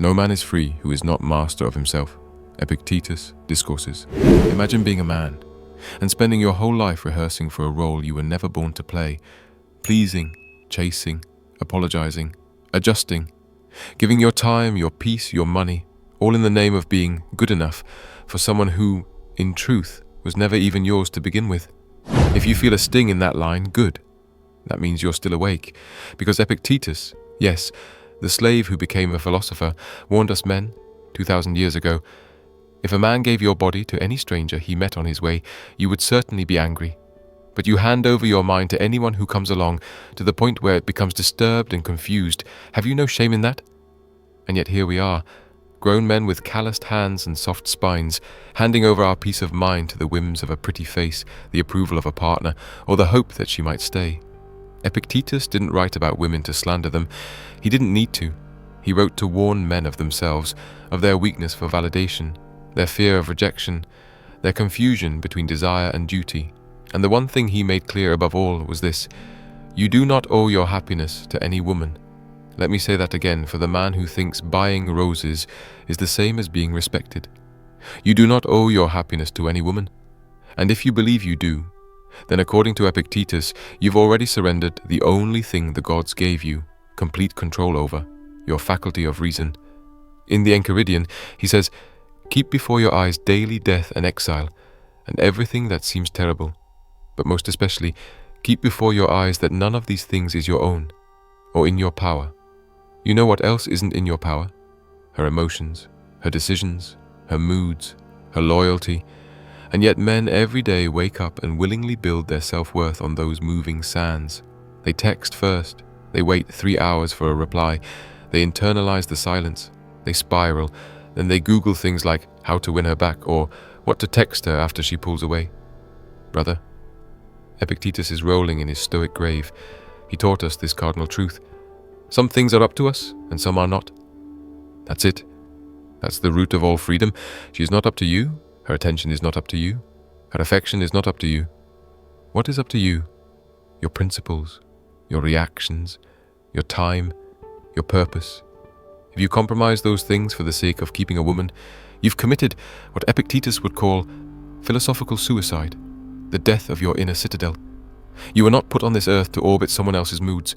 No man is free who is not master of himself. Epictetus, Discourses. Imagine being a man and spending your whole life rehearsing for a role you were never born to play, pleasing, chasing, apologizing, adjusting, giving your time, your peace, your money, all in the name of being good enough for someone who, in truth, was never even yours to begin with. If you feel a sting in that line, good. That means you're still awake, because Epictetus, yes, the slave who became a philosopher, warned us men, 2,000 years ago, if a man gave your body to any stranger he met on his way, you would certainly be angry. But you hand over your mind to anyone who comes along, to the point where it becomes disturbed and confused. Have you no shame in that? And yet here we are, grown men with calloused hands and soft spines, handing over our peace of mind to the whims of a pretty face, the approval of a partner, or the hope that she might stay. Epictetus didn't write about women to slander them. He didn't need to. He wrote to warn men of themselves, of their weakness for validation, their fear of rejection, their confusion between desire and duty. And the one thing he made clear above all was this: you do not owe your happiness to any woman. Let me say that again for the man who thinks buying roses is the same as being respected. You do not owe your happiness to any woman. And if you believe you do, then according to Epictetus, you've already surrendered the only thing the gods gave you, complete control over, your faculty of reason. In the Enchiridion, he says, keep before your eyes daily death and exile, and everything that seems terrible. But most especially, keep before your eyes that none of these things is your own, or in your power. You know what else isn't in your power? Her emotions, her decisions, her moods, her loyalty. And yet men every day wake up and willingly build their self-worth on those moving sands. They text first, they wait 3 hours for a reply, they internalize the silence, they spiral, then they Google things like how to win her back or what to text her after she pulls away. Brother, Epictetus is rolling in his stoic grave. He taught us this cardinal truth. Some things are up to us and some are not. That's it. That's the root of all freedom. She is not up to you. Her attention is not up to you. Her affection is not up to you. What is up to you? Your principles, your reactions, your time, your purpose. If you compromise those things for the sake of keeping a woman, you've committed what Epictetus would call philosophical suicide, the death of your inner citadel. You were not put on this earth to orbit someone else's moods.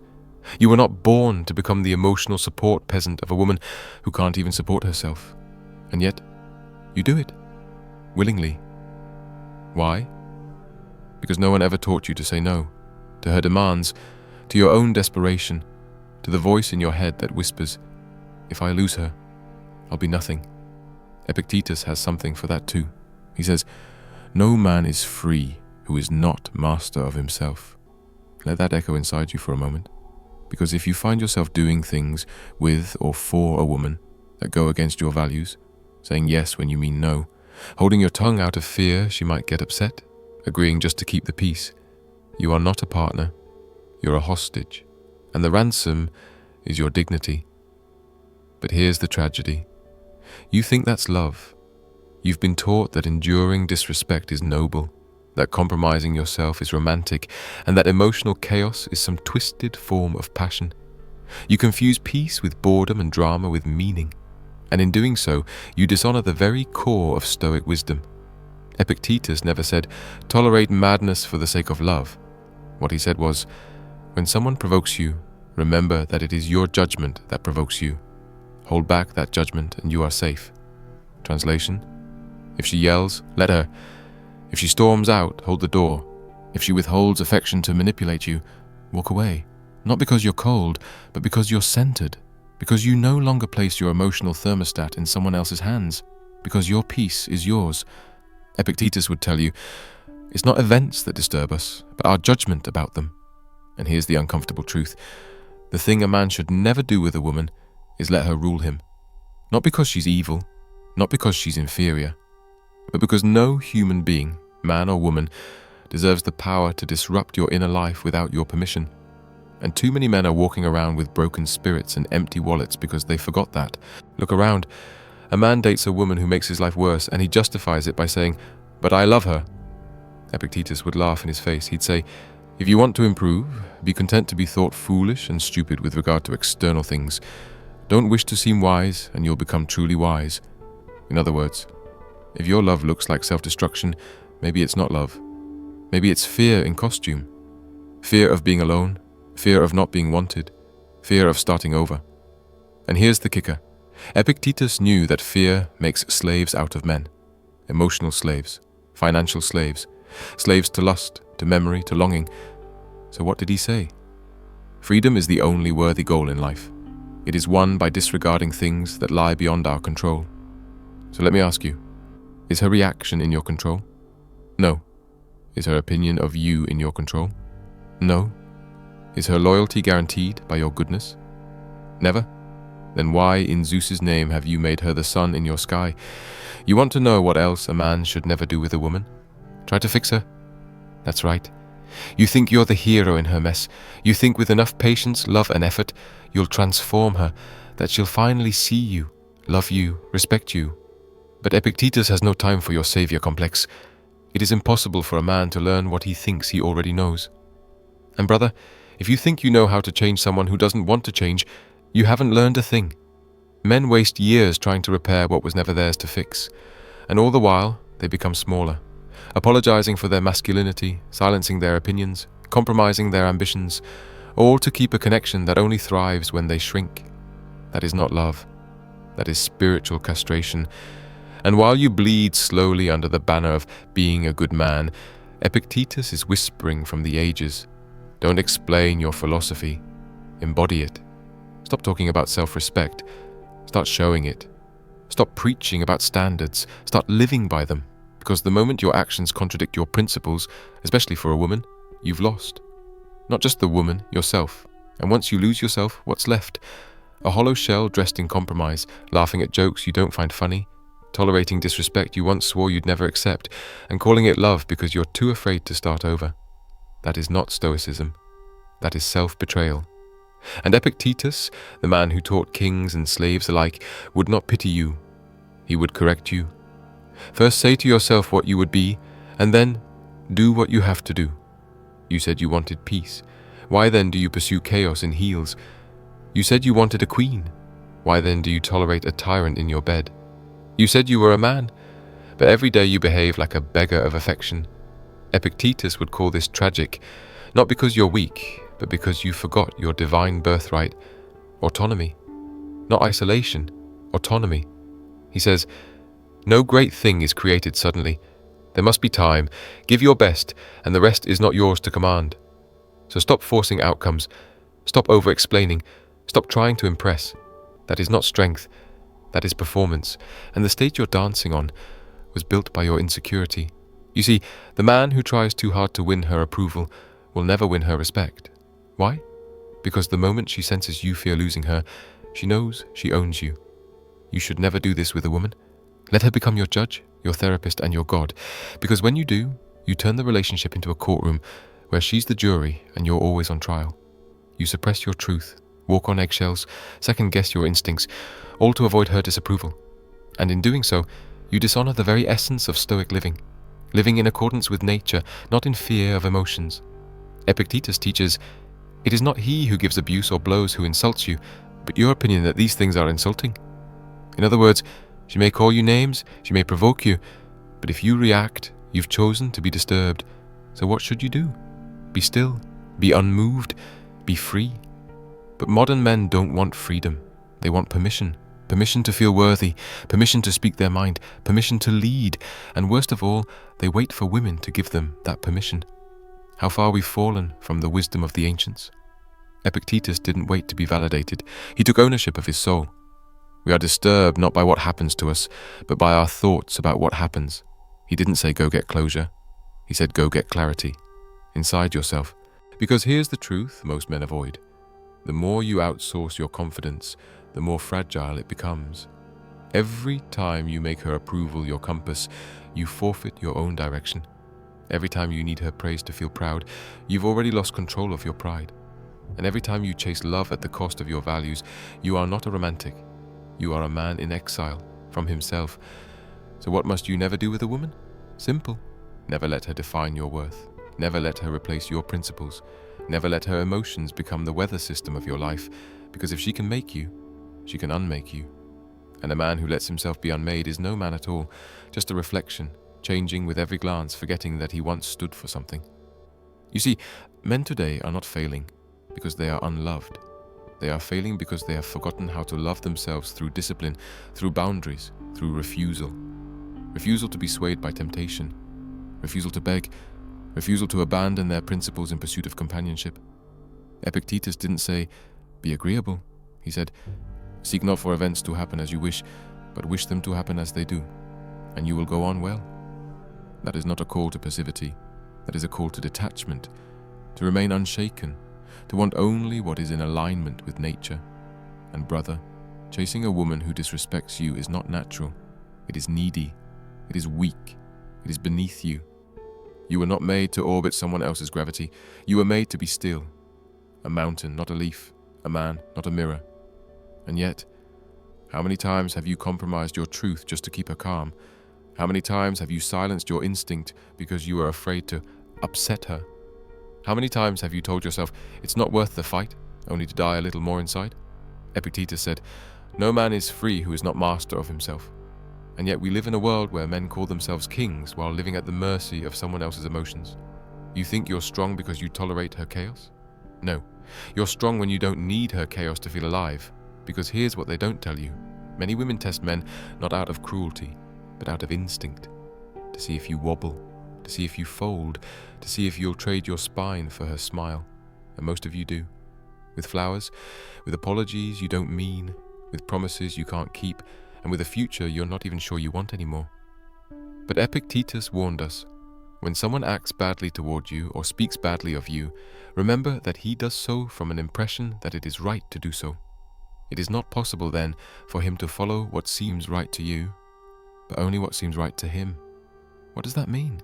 You were not born to become the emotional support peasant of a woman who can't even support herself. And yet, you do it. Willingly. Why? Because no one ever taught you to say no, to her demands, to your own desperation, to the voice in your head that whispers, if I lose her, I'll be nothing. Epictetus has something for that too. He says, no man is free who is not master of himself. Let that echo inside you for a moment, because if you find yourself doing things with or for a woman that go against your values, saying yes when you mean no, holding your tongue out of fear she might get upset, agreeing just to keep the peace, you are not a partner, you're a hostage, and the ransom is your dignity. But here's the tragedy. You think that's love. You've been taught that enduring disrespect is noble, that compromising yourself is romantic, and that emotional chaos is some twisted form of passion. You confuse peace with boredom and drama with meaning. And in doing so, you dishonor the very core of Stoic wisdom. Epictetus never said, tolerate madness for the sake of love. What he said was, when someone provokes you, remember that it is your judgment that provokes you. Hold back that judgment and you are safe. Translation: if she yells, let her. If she storms out, hold the door. If she withholds affection to manipulate you, walk away. Not because you're cold, but because you're centered. Because you no longer place your emotional thermostat in someone else's hands, because your peace is yours. Epictetus would tell you, it's not events that disturb us, but our judgment about them. And here's the uncomfortable truth. The thing a man should never do with a woman is let her rule him. Not because she's evil, not because she's inferior, but because no human being, man or woman, deserves the power to disrupt your inner life without your permission. And too many men are walking around with broken spirits and empty wallets because they forgot that. Look around. A man dates a woman who makes his life worse, and he justifies it by saying, but I love her. Epictetus would laugh in his face. He'd say, if you want to improve, be content to be thought foolish and stupid with regard to external things. Don't wish to seem wise, and you'll become truly wise. In other words, if your love looks like self-destruction, maybe it's not love. Maybe it's fear in costume. Fear of being alone, fear of not being wanted, fear of starting over. And here's the kicker. Epictetus knew that fear makes slaves out of men. Emotional slaves, financial slaves, slaves to lust, to memory, to longing. So what did he say? Freedom is the only worthy goal in life. It is won by disregarding things that lie beyond our control. So let me ask you, is her reaction in your control? No. Is her opinion of you in your control? No. Is her loyalty guaranteed by your goodness? Never? Then why in Zeus's name have you made her the sun in your sky? You want to know what else a man should never do with a woman? Try to fix her? That's right. You think you're the hero in her mess. You think with enough patience, love and effort, you'll transform her, that she'll finally see you, love you, respect you. But Epictetus has no time for your savior complex. It is impossible for a man to learn what he thinks he already knows. And brother, if you think you know how to change someone who doesn't want to change, you haven't learned a thing. Men waste years trying to repair what was never theirs to fix, and all the while they become smaller, apologizing for their masculinity, silencing their opinions, compromising their ambitions, all to keep a connection that only thrives when they shrink. That is not love. That is spiritual castration. And while you bleed slowly under the banner of being a good man, Epictetus is whispering from the ages. Don't explain your philosophy. Embody it. Stop talking about self-respect. Start showing it. Stop preaching about standards. Start living by them. Because the moment your actions contradict your principles, especially for a woman, you've lost. Not just the woman, yourself. And once you lose yourself, what's left? A hollow shell dressed in compromise, laughing at jokes you don't find funny, tolerating disrespect you once swore you'd never accept, and calling it love because you're too afraid to start over. That is not Stoicism. That is self-betrayal. And Epictetus, the man who taught kings and slaves alike, would not pity you. He would correct you. First say to yourself what you would be, and then do what you have to do. You said you wanted peace. Why then do you pursue chaos in heels? You said you wanted a queen. Why then do you tolerate a tyrant in your bed? You said you were a man, but every day you behave like a beggar of affection. Epictetus would call this tragic, not because you're weak, but because you forgot your divine birthright, autonomy. Not isolation, autonomy. He says, no great thing is created suddenly. There must be time. Give your best, and the rest is not yours to command. So stop forcing outcomes. Stop over-explaining. Stop trying to impress. That is not strength. That is performance. And the stage you're dancing on was built by your insecurity. You see, the man who tries too hard to win her approval will never win her respect. Why? Because the moment she senses you fear losing her, she knows she owns you. You should never do this with a woman. Let her become your judge, your therapist, and your God. Because when you do, you turn the relationship into a courtroom where she's the jury and you're always on trial. You suppress your truth, walk on eggshells, second-guess your instincts, all to avoid her disapproval. And in doing so, you dishonor the very essence of Stoic living, living in accordance with nature, not in fear of emotions. Epictetus teaches, it is not he who gives abuse or blows who insults you, but your opinion that these things are insulting. In other words, she may call you names, she may provoke you, but if you react, you've chosen to be disturbed. So what should you do? Be still, be unmoved, be free. But modern men don't want freedom. They want permission. Permission to feel worthy, permission to speak their mind, permission to lead, and worst of all, they wait for women to give them that permission. How far we've fallen from the wisdom of the ancients. Epictetus didn't wait to be validated. He took ownership of his soul. We are disturbed not by what happens to us, but by our thoughts about what happens. He didn't say go get closure. He said go get clarity. Inside yourself. Because here's the truth most men avoid. The more you outsource your confidence, the more fragile it becomes. Every time you make her approval your compass, you forfeit your own direction. Every time you need her praise to feel proud, you've already lost control of your pride. And every time you chase love at the cost of your values, you are not a romantic. You are a man in exile from himself. So what must you never do with a woman? Simple. Never let her define your worth. Never let her replace your principles. Never let her emotions become the weather system of your life, because if she can make you, she can unmake you. And a man who lets himself be unmade is no man at all, just a reflection, changing with every glance, forgetting that he once stood for something. You see, men today are not failing because they are unloved. They are failing because they have forgotten how to love themselves through discipline, through boundaries, through refusal. Refusal to be swayed by temptation. Refusal to beg. Refusal to abandon their principles in pursuit of companionship. Epictetus didn't say, "Be agreeable." He said, "Seek not for events to happen as you wish, but wish them to happen as they do, and you will go on well." That is not a call to passivity. That is a call to detachment, to remain unshaken, to want only what is in alignment with nature. And brother, chasing a woman who disrespects you is not natural. It is needy. It is weak. It is beneath you. You were not made to orbit someone else's gravity. You were made to be still. A mountain, not a leaf. A man, not a mirror. And yet, how many times have you compromised your truth just to keep her calm? How many times have you silenced your instinct because you were afraid to upset her? How many times have you told yourself it's not worth the fight, only to die a little more inside? Epictetus said, "No man is free who is not master of himself." And yet we live in a world where men call themselves kings while living at the mercy of someone else's emotions. You think you're strong because you tolerate her chaos? No, you're strong when you don't need her chaos to feel alive. Because here's what they don't tell you. Many women test men not out of cruelty, but out of instinct. To see if you wobble, to see if you fold, to see if you'll trade your spine for her smile. And most of you do. With flowers, with apologies you don't mean, with promises you can't keep, and with a future you're not even sure you want anymore. But Epictetus warned us, when someone acts badly toward you or speaks badly of you, remember that he does so from an impression that it is right to do so. It is not possible then for him to follow what seems right to you, but only what seems right to him. What does that mean?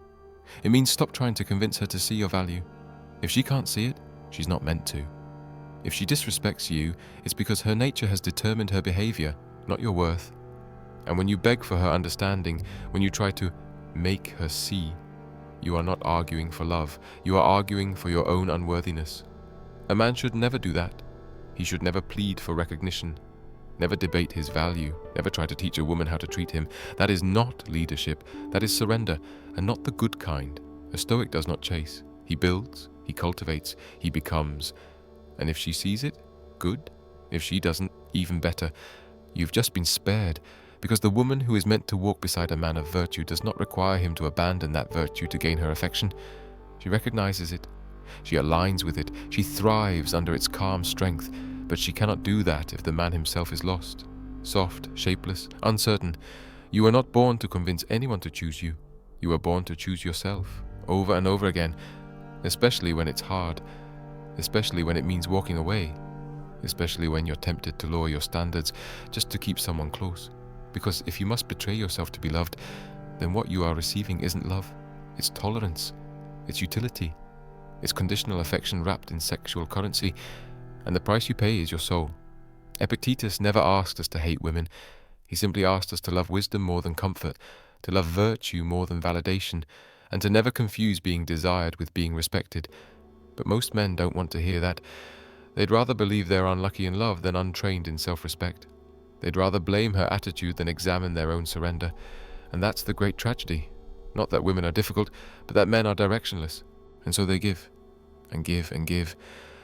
It means stop trying to convince her to see your value. If she can't see it, she's not meant to. If she disrespects you, it's because her nature has determined her behavior, not your worth. And when you beg for her understanding, when you try to make her see, you are not arguing for love, you are arguing for your own unworthiness. A man should never do that. He should never plead for recognition, never debate his value, never try to teach a woman how to treat him. That is not leadership, that is surrender, and not the good kind. A Stoic does not chase. He builds, he cultivates, he becomes. And if she sees it, good. If she doesn't, even better. You've just been spared, because the woman who is meant to walk beside a man of virtue does not require him to abandon that virtue to gain her affection. She recognizes it. She aligns with it. She thrives under its calm strength. But she cannot do that if the man himself is lost, soft, shapeless, uncertain. You were not born to convince anyone to choose you. You were born to choose yourself, over and over again, especially when it's hard, especially when it means walking away, especially when you're tempted to lower your standards just to keep someone close. Because if you must betray yourself to be loved, then what you are receiving isn't love. It's tolerance. It's utility. It's conditional affection wrapped in sexual currency. And the price you pay is your soul. Epictetus never asked us to hate women. He simply asked us to love wisdom more than comfort, to love virtue more than validation, and to never confuse being desired with being respected. But most men don't want to hear that. They'd rather believe they're unlucky in love than untrained in self-respect. They'd rather blame her attitude than examine their own surrender. And that's the great tragedy. Not that women are difficult, but that men are directionless. And so they give, and give, and give.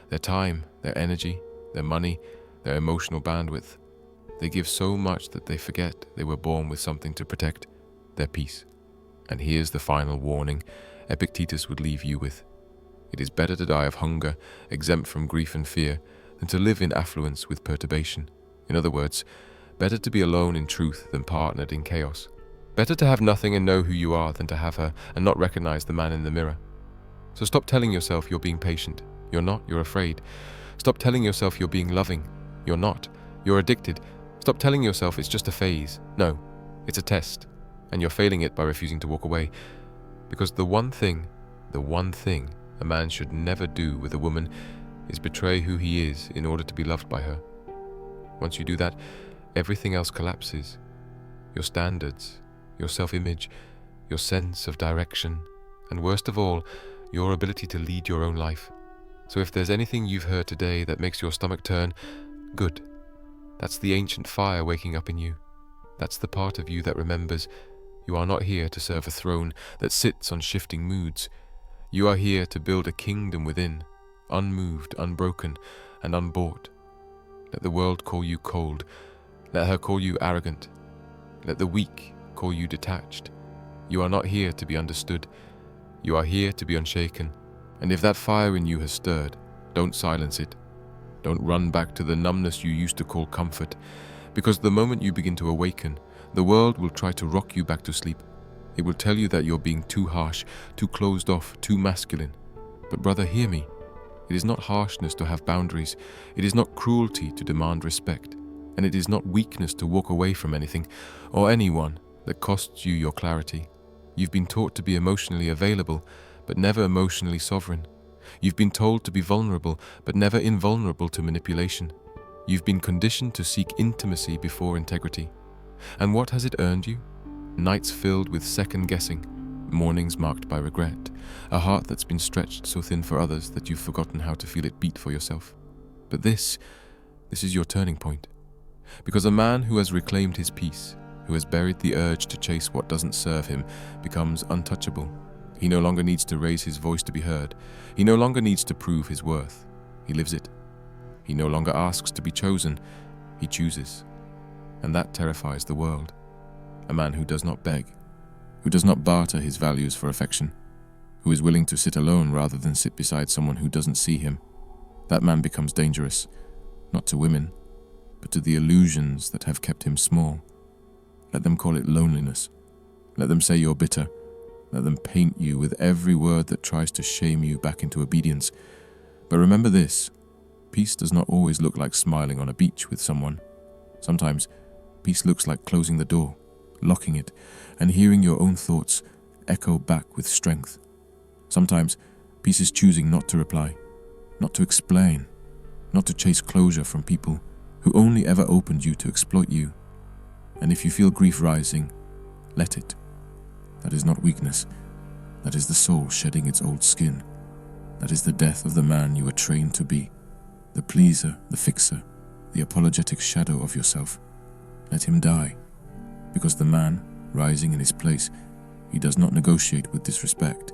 Their time, their energy, their money, their emotional bandwidth. They give so much that they forget they were born with something to protect, their peace. And here's the final warning Epictetus would leave you with. It is better to die of hunger, exempt from grief and fear, than to live in affluence with perturbation. In other words, better to be alone in truth than partnered in chaos. Better to have nothing and know who you are than to have her and not recognize the man in the mirror. So stop telling yourself you're being patient. You're not, you're afraid. Stop telling yourself you're being loving. You're not. You're addicted. Stop telling yourself it's just a phase. No, it's a test. And you're failing it by refusing to walk away. Because the one thing a man should never do with a woman is betray who he is in order to be loved by her. Once you do that, everything else collapses. Your standards, your self-image, your sense of direction, and worst of all, your ability to lead your own life. So if there's anything you've heard today that makes your stomach turn, good. That's the ancient fire waking up in you. That's the part of you that remembers you are not here to serve a throne that sits on shifting moods. You are here to build a kingdom within, unmoved, unbroken, and unbought. Let the world call you cold. Let her call you arrogant. Let the weak call you detached. You are not here to be understood. You are here to be unshaken. And if that fire in you has stirred, don't silence it. Don't run back to the numbness you used to call comfort, because the moment you begin to awaken, the world will try to rock you back to sleep. It will tell you that you're being too harsh, too closed off, too masculine. But brother, hear me. It is not harshness to have boundaries. It is not cruelty to demand respect. And it is not weakness to walk away from anything or anyone that costs you your clarity. You've been taught to be emotionally available, but never emotionally sovereign. You've been told to be vulnerable, but never invulnerable to manipulation. You've been conditioned to seek intimacy before integrity. And what has it earned you? Nights filled with second-guessing, mornings marked by regret, a heart that's been stretched so thin for others that you've forgotten how to feel it beat for yourself. But this is your turning point. Because a man who has reclaimed his peace, who has buried the urge to chase what doesn't serve him, becomes untouchable. He no longer needs to raise his voice to be heard. He no longer needs to prove his worth. He lives it. He no longer asks to be chosen. He chooses. And that terrifies the world. A man who does not beg, who does not barter his values for affection, who is willing to sit alone rather than sit beside someone who doesn't see him. That man becomes dangerous, not to women, but to the illusions that have kept him small. Let them call it loneliness. Let them say you're bitter. Let them paint you with every word that tries to shame you back into obedience. But remember this, peace does not always look like smiling on a beach with someone. Sometimes, peace looks like closing the door, locking it, and hearing your own thoughts echo back with strength. Sometimes, peace is choosing not to reply, not to explain, not to chase closure from people who only ever opened you to exploit you. And if you feel grief rising, let it. That is not weakness. That is the soul shedding its old skin. That is the death of the man you were trained to be, the pleaser, the fixer, the apologetic shadow of yourself. Let him die, because the man, rising in his place, he does not negotiate with disrespect.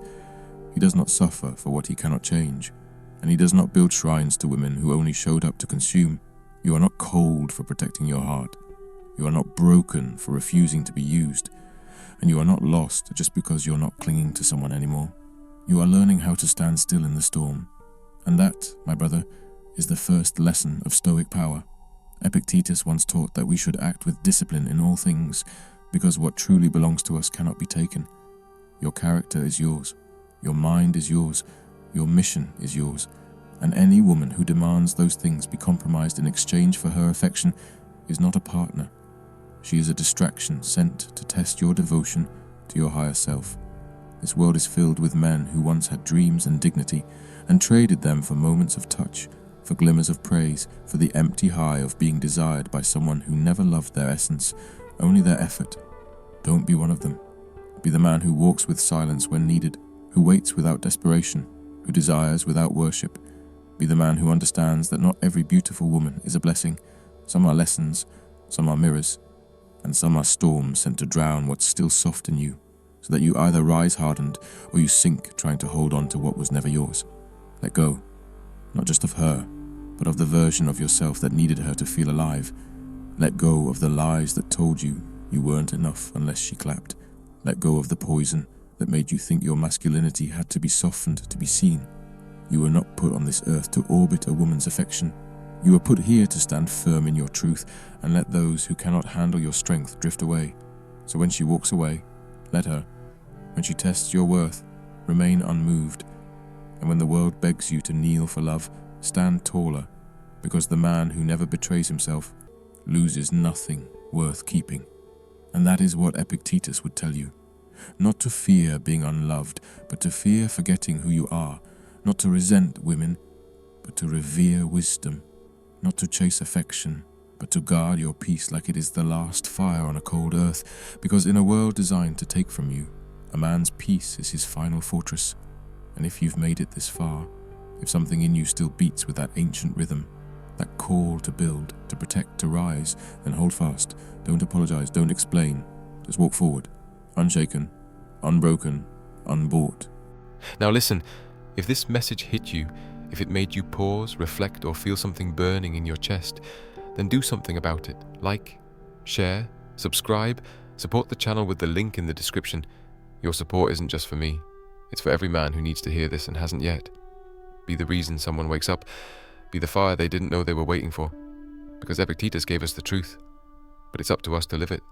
He does not suffer for what he cannot change, and he does not build shrines to women who only showed up to consume. You are not cold for protecting your heart. You are not broken for refusing to be used. And you are not lost just because you're not clinging to someone anymore. You are learning how to stand still in the storm. And that, my brother, is the first lesson of Stoic power. Epictetus once taught that we should act with discipline in all things, because what truly belongs to us cannot be taken. Your character is yours. Your mind is yours. Your mission is yours. And any woman who demands those things be compromised in exchange for her affection is not a partner. She is a distraction sent to test your devotion to your higher self. This world is filled with men who once had dreams and dignity and traded them for moments of touch, for glimmers of praise, for the empty high of being desired by someone who never loved their essence, only their effort. Don't be one of them. Be the man who walks with silence when needed, who waits without desperation, who desires without worship. Be the man who understands that not every beautiful woman is a blessing. Some are lessons, some are mirrors, and some are storms sent to drown what's still soft in you, so that you either rise hardened or you sink trying to hold on to what was never yours. Let go, not just of her, but of the version of yourself that needed her to feel alive. Let go of the lies that told you you weren't enough unless she clapped. Let go of the poison that made you think your masculinity had to be softened to be seen. You were not put on this earth to orbit a woman's affection. You were put here to stand firm in your truth and let those who cannot handle your strength drift away. So when she walks away, let her. When she tests your worth, remain unmoved. And when the world begs you to kneel for love, stand taller, because the man who never betrays himself loses nothing worth keeping. And that is what Epictetus would tell you. Not to fear being unloved, but to fear forgetting who you are. Not to resent women, but to revere wisdom. Not to chase affection, but to guard your peace like it is the last fire on a cold earth, because in a world designed to take from you, a man's peace is his final fortress. And if you've made it this far, if something in you still beats with that ancient rhythm, that call to build, to protect, to rise, then hold fast. Don't apologize, don't explain. Just walk forward, unshaken, unbroken, unbought. Now listen, if this message hit you, if it made you pause, reflect, or feel something burning in your chest, then do something about it. Like, share, subscribe, support the channel with the link in the description. Your support isn't just for me, it's for every man who needs to hear this and hasn't yet. Be the reason someone wakes up, be the fire they didn't know they were waiting for. Because Epictetus gave us the truth, but it's up to us to live it.